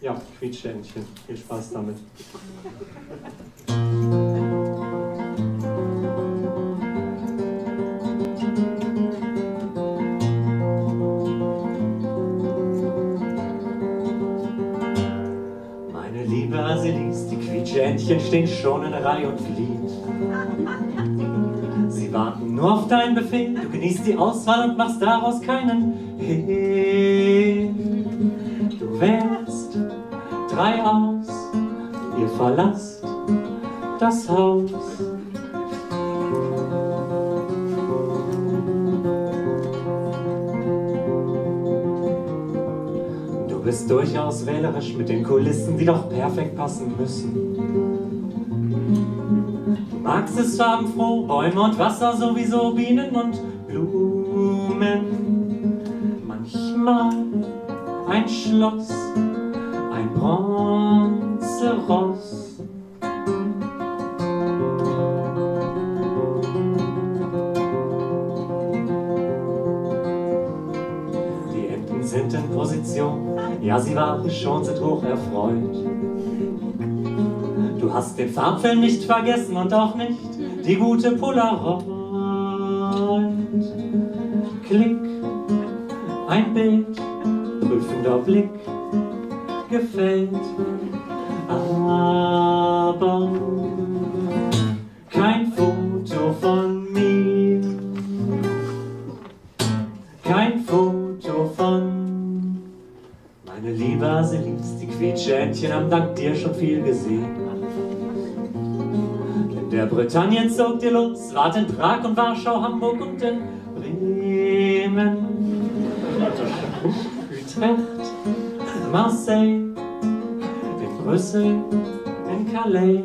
Ja, Quietschentchen. Viel Spaß damit. Meine liebe Asilis, die Quietschentchen stehen schon in Reihe und Glied. Sie warten nur auf deinen Befehl, du genießt die Auswahl und machst daraus keinen Hehl. Du wählst 3 aus, ihr verlasst das Haus. Du bist durchaus wählerisch mit den Kulissen, die doch perfekt passen müssen. Du magst es farbenfroh, Bäume und Wasser sowieso, Bienen und Blumen. Manchmal ein Schloss, ein Bronzeross. Die Enten sind in Position, ja, sie waren schon, sind hoch erfreut. Du hast den Farbfilm nicht vergessen und auch nicht die gute Polaroid. Klick, ein Bild, prüfender Blick, gefällt, aber kein Foto von mir, kein Foto von. Meine liebe Asilis, die Quietschentchen haben dank dir schon viel gesehen. In der Bretagne zog dir los, wart in Prag und Warschau, Hamburg und in Bremen, Utrecht, Marseille, in Brüssel, in Calais.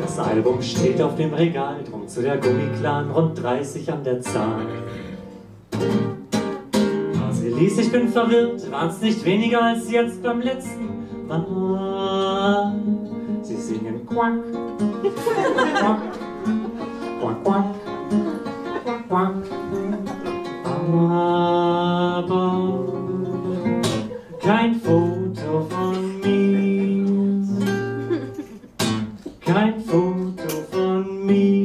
Das Album steht auf dem Regal, drum zu der Gummiklan, rund 30 an der Zahl. Asilis, ich bin verwirrt, waren's nicht weniger als jetzt beim letzten Mal. Sie singen Quack, Quack, Quack, Quack, Quack, Quack. Aber kein Foto von mir, kein Foto von mir.